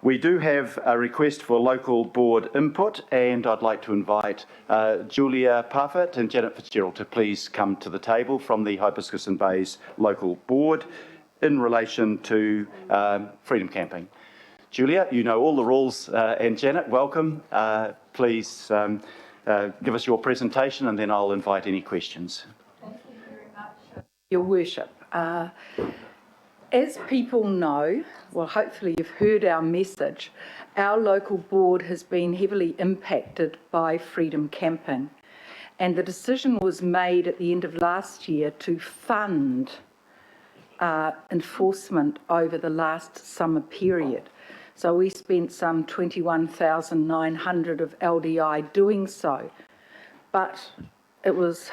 We do have a request for local board input, and I'd like to invite Julia Parfitt and Janet Fitzgerald to please come to the table from the Hibiscus and Bays local board in relation to freedom camping. Julia, you know all the rules, and Janet, welcome. Please give us your presentation and then I'll invite any questions. Thank you very much, Your Worship. As people know, well, hopefully you've heard our message, our local board has been heavily impacted by freedom camping, and the decision was made at the end of last year to fund enforcement over the last summer period. So we spent some 21,900 of LDI doing so, but it was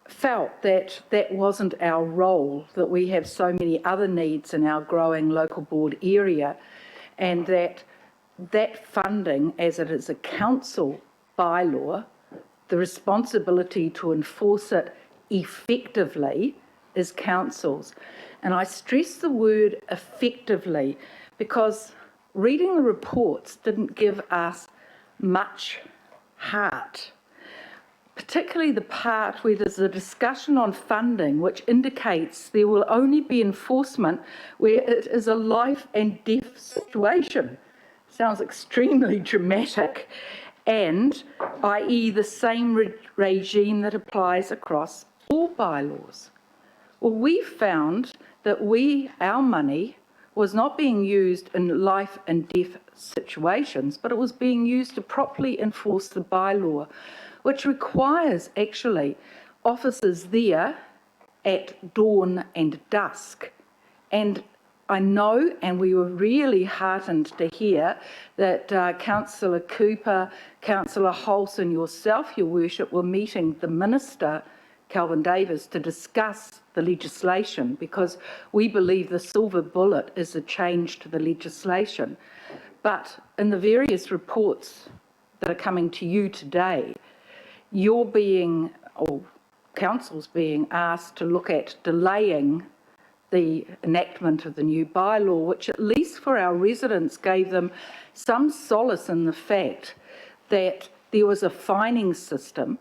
felt that that wasn't our role, that we have so many other needs in our growing local board area, and that funding, as it is a council bylaw, the responsibility to enforce it effectively is council's. And I stress the word effectively because reading the reports didn't give us much heart, particularly the part where there's a discussion on funding which indicates there will only be enforcement where it is a life and death situation. Sounds extremely dramatic, and i.e. the same regime that applies across all bylaws. Well, we found that our money was not being used in life and death situations, but it was being used to properly enforce the bylaw, which requires actually officers there at dawn and dusk. And I know, and we were really heartened to hear that Councillor Cooper, Councillor Hulse and yourself, Your Worship, were meeting the Minister, Kelvin Davis, to discuss the legislation, because we believe the silver bullet is a change to the legislation. But in the various reports that are coming to you today, council's being asked to look at delaying the enactment of the new bylaw, which at least for our residents gave them some solace in the fact that there was a fining system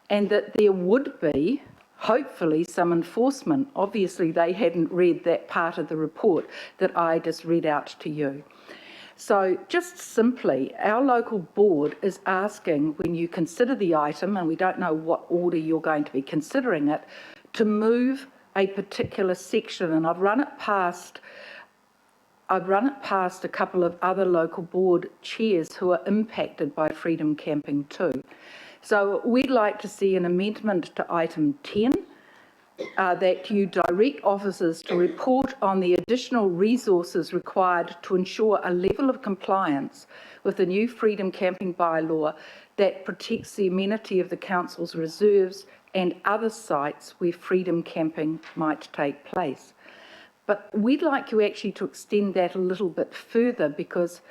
and that there would be, hopefully, some enforcement. Obviously, they hadn't read that part of the report that I just read out to you. So just simply, our local board is asking, when you consider the item, and we don't know what order you're going to be considering it, to move a particular section. And I've run it past a couple of other local board chairs who are impacted by freedom camping too. So we'd like to see an amendment to item 10, that you direct officers to report on the additional resources required to ensure a level of compliance with the new freedom camping bylaw that protects the amenity of the council's reserves and other sites where freedom camping might take place. But we'd like you actually to extend that a little bit further, because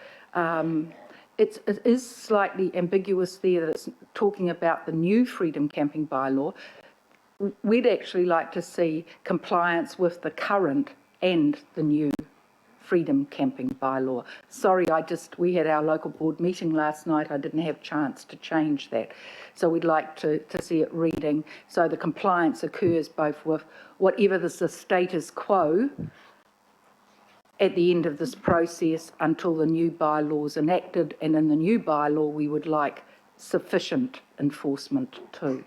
it is slightly ambiguous there that it's talking about the new freedom camping bylaw. We'd actually like to see compliance with the current and the new freedom camping bylaw. Sorry, we had our local board meeting last night. I didn't have a chance to change that. So we'd like to see it reading so the compliance occurs both with whatever the status quo at the end of this process until the new bylaw is enacted, and in the new bylaw we would like sufficient enforcement too.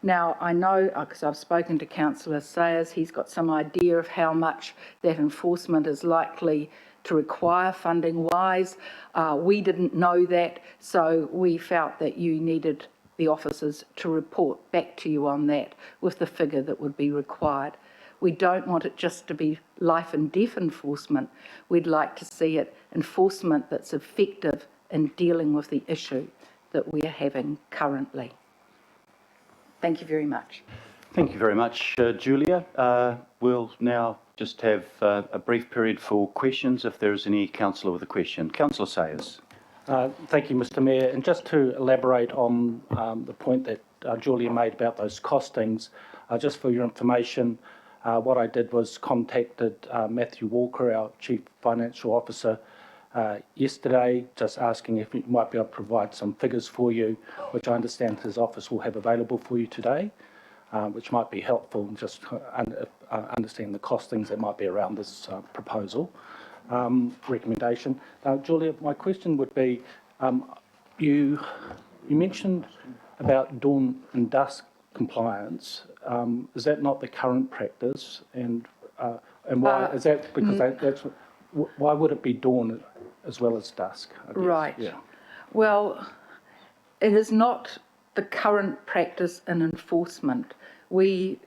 Now, I know, because I've spoken to Councillor Sayers, he's got some idea of how much that enforcement is likely to require funding-wise. We didn't know that, so we felt that you needed the officers to report back to you on that with the figure that would be required. We don't want it just to be life and death enforcement. We'd like to see it enforcement that's effective in dealing with the issue that we're having currently. Thank you very much. Thank you very much, Julia. We'll now just have a brief period for questions if there is any councillor with a question. Councillor Sayers. Thank you, Mr Mayor. And just to elaborate on the point that Julia made about those costings, just for your information, what I did was contacted Matthew Walker, our Chief Financial Officer, yesterday, just asking if he might be able to provide some figures for you, which I understand his office will have available for you today, which might be helpful in just understanding the costings that might be around this proposal recommendation. Julia, my question would be, you mentioned about dawn and dusk compliance. Is that not the current practice? And why is that? Because why would it be dawn as well as dusk? I guess? Right. Yeah. Well, it is not the current practice in enforcement. We,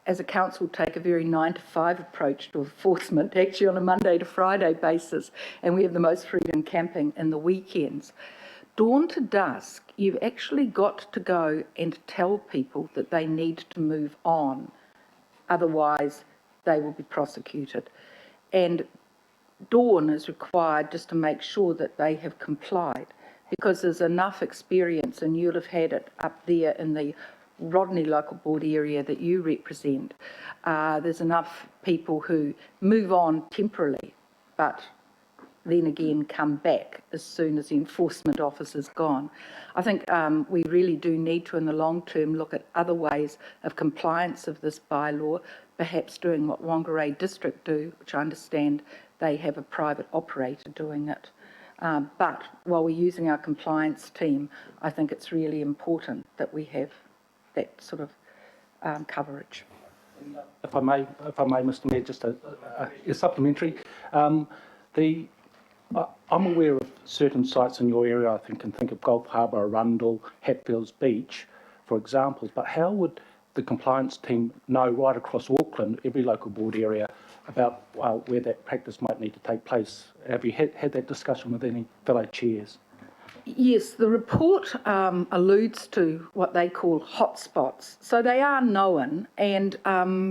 as a council, take a very 9-to-5 approach to enforcement, actually on a Monday to Friday basis, and we have the most freedom camping in the weekends. Dawn to dusk, you've actually got to go and tell people that they need to move on, otherwise they will be prosecuted. And dawn is required just to make sure that they have complied, because there's enough experience, and you'll have had it up there in the Rodney Local Board area that you represent. There's enough people who move on temporarily, but then again come back as soon as the enforcement officer's gone. I think we really do need to, in the long term, look at other ways of compliance of this bylaw, perhaps doing what Whangarei District do, which I understand they have a private operator doing it. But while we're using our compliance team, I think it's really important that we have that sort of coverage. If I may, Mr. Mayor, just a supplementary. I'm aware of certain sites in your area. I can think of Gulf Harbour, Arundel, Hatfields Beach, for example. But how would the compliance team know right across Auckland, every local board area, about where that practice might need to take place? Have you had that discussion with any fellow chairs? Yes, the report alludes to what they call hotspots. So they are known, and oh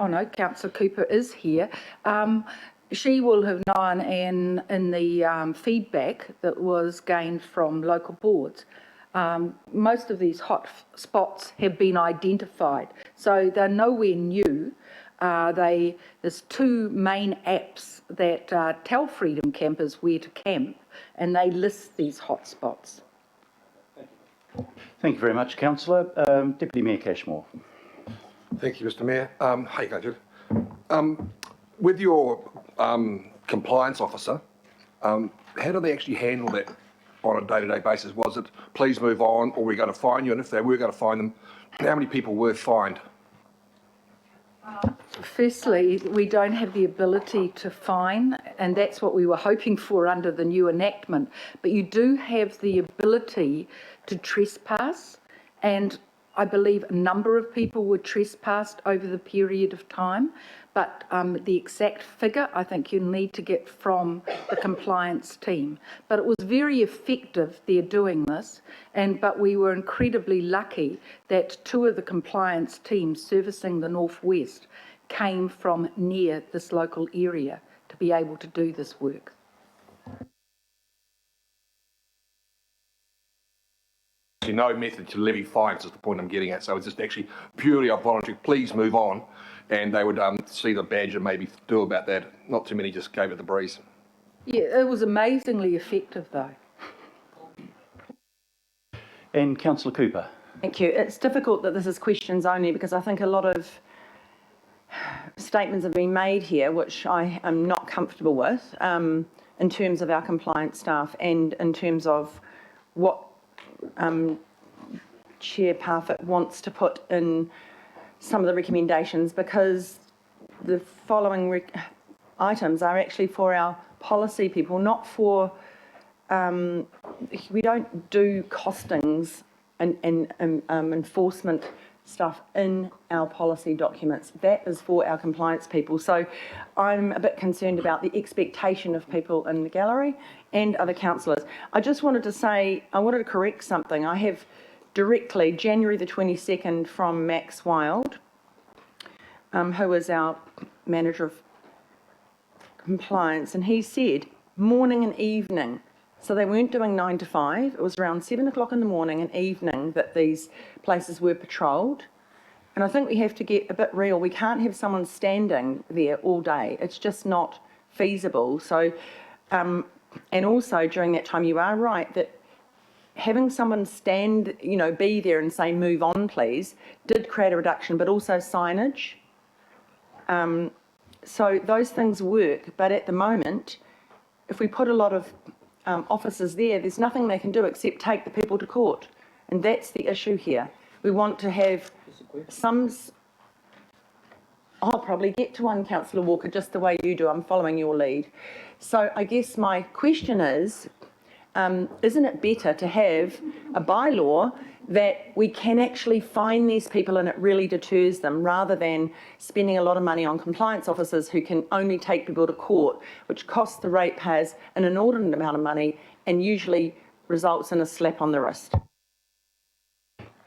no, Councillor Cooper is here. She will have known, and in the feedback that was gained from local boards, most of these hot spots have been identified. So they're nowhere new. There's two main apps that tell freedom campers where to camp, and they list these hot spots. Thank you very much, Councillor. Deputy Mayor Cashmore. Thank you, Mr. Mayor. How you going, Jude? With your compliance officer, how do they actually handle that on a day-to-day basis? Was it, please move on, or we're going to fine you? And if they were going to fine them, how many people were fined? Firstly, we don't have the ability to fine, and that's what we were hoping for under the new enactment. But you do have the ability to trespass, and I believe a number of people were trespassed over the period of time. But the exact figure, I think you'll need to get from the compliance team. But it was very effective, they're doing this, but we were incredibly lucky that two of the compliance teams servicing the Northwest came from near this local area to be able to do this work. No method to levy fines is the point I'm getting at. So it's just actually purely a voluntary, please move on. And they would see the badge and maybe do about that. Not too many just gave it the breeze. Yeah, it was amazingly effective though. And Councillor Cooper. Thank you. It's difficult that this is questions only, because I think a lot of statements have been made here which I am not comfortable with in terms of our compliance staff and in terms of what Chair Parfitt wants to put in some of the recommendations, because the following items are actually for our policy people, not for, we don't do costings and enforcement stuff in our policy documents. That is for our compliance people. So I'm a bit concerned about the expectation of people in the gallery and other councillors. I just wanted to say, I wanted to correct something. I have directly, January the 22nd, from Max Wild, who is our manager of compliance, and he said morning and evening. So they weren't doing 9 to 5. It was around 7 o'clock in the morning and evening that these places were patrolled. And I think we have to get a bit real. We can't have someone standing there all day. It's just not feasible. So, and also during that time, you are right that having someone stand, be there and say, move on, please, did create a reduction, but also signage. So those things work, but at the moment, if we put a lot of officers there, there's nothing they can do except take the people to court. And that's the issue here. We want to have I'll probably get to one, Councillor Walker, just the way you do. I'm following your lead. So I guess my question is, isn't it better to have a bylaw that we can actually fine these people and it really deters them, rather than spending a lot of money on compliance officers who can only take people to court, which costs the ratepayers an inordinate amount of money and usually results in a slap on the wrist?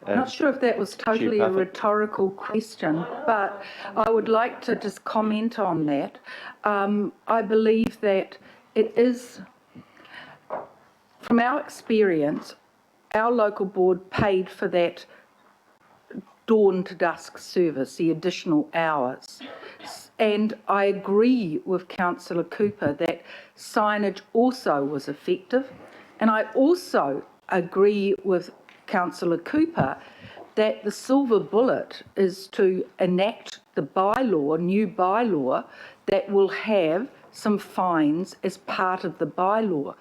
I'm not sure if that was totally a rhetorical question, but I would like to just comment on that. I believe that it is, from our experience, our local board paid for that dawn to dusk service, the additional hours. And I agree with Councillor Cooper that signage also was effective. And I also agree with Councillor Cooper that the silver bullet is to enact the new bylaw that will have some fines as part of the bylaw.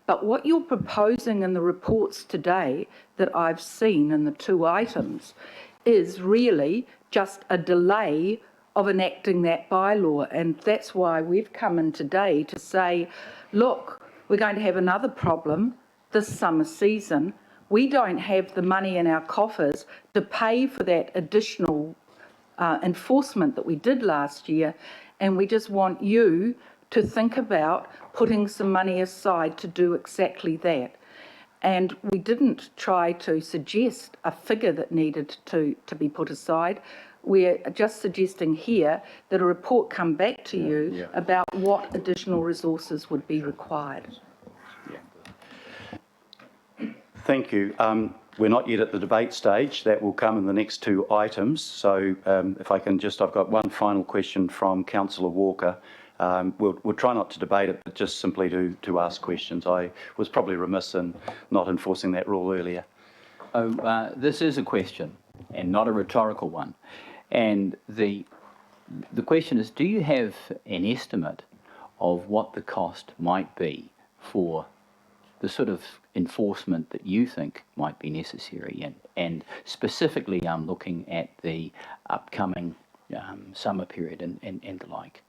But what you're proposing in the reports today that I've seen in the 2 items is really just a delay of enacting that bylaw. And that's why we've come in today to say, look, we're going to have another problem this summer season. We don't have the money in our coffers to pay for that additional enforcement that we did last year, and we just want you to think about putting some money aside to do exactly that. And we didn't try to suggest a figure that needed to be put aside. We're just suggesting here that a report come back to you about what additional resources would be required. Thank you. We're not yet at the debate stage. That will come in the next 2 items. So if I can just, I've got one final question from Councillor Walker. We'll try not to debate it, but just simply to ask questions. I was probably remiss in not enforcing that rule earlier. This is a question and not a rhetorical one. And the question is, do you have an estimate of what the cost might be for the sort of enforcement that you think might be necessary? And specifically, I'm looking at the upcoming summer period and the like.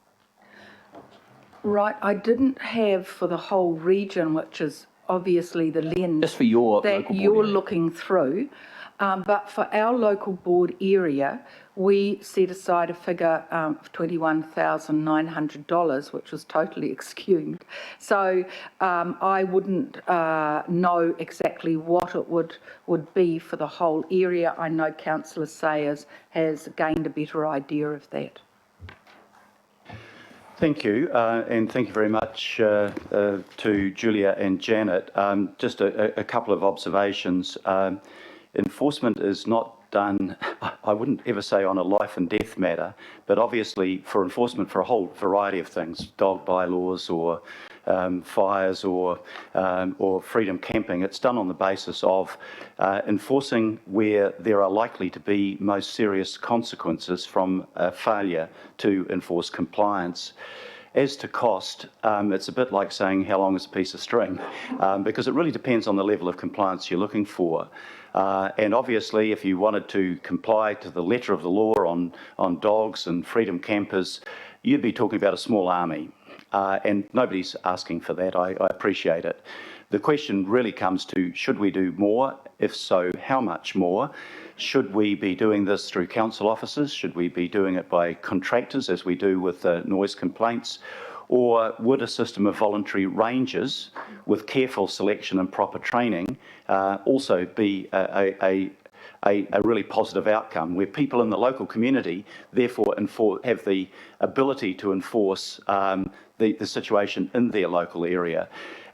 Right, I didn't have for the whole region, which is obviously the lens Just for your that local board you're area. looking through. But for our local board area, we set aside a figure of $21,900, which was totally exhumed. So I wouldn't know exactly what it would be for the whole area. I know Councillor Sayers has gained a better idea of that. Thank you, and thank you very much to Julia and Janet. Just a couple of observations. Enforcement is not done, I wouldn't ever say on a life and death matter, but obviously for enforcement for a whole variety of things, dog bylaws or fires or freedom camping, it's done on the basis of enforcing where there are likely to be most serious consequences from failure to enforce compliance. As to cost, it's a bit like saying how long is a piece of string, because it really depends on the level of compliance you're looking for. And obviously, if you wanted to comply to the letter of the law on dogs and freedom campers, you'd be talking about a small army. And nobody's asking for that. I appreciate it. The question really comes to, should we do more? If so, how much more? Should we be doing this through council officers? Should we be doing it by contractors, as we do with noise complaints? Or would a system of voluntary rangers with careful selection and proper training also be a really positive outcome, where people in the local community therefore have the ability to enforce the situation in their local area?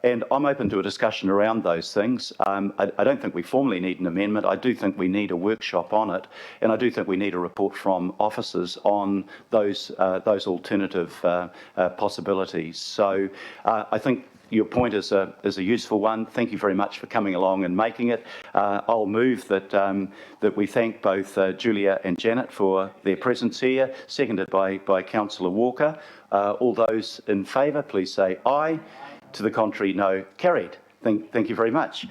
And I'm open to a discussion around those things. I don't think we formally need an amendment. I do think we need a workshop on it, and I do think we need a report from officers on those alternative possibilities. So I think your point is a useful one. Thank you very much for coming along and making it. I'll move that we thank both Julia and Janet for their presence here, seconded by Councillor Walker. All those in favour, please say aye. To the contrary, no. Carried. Thank you very much.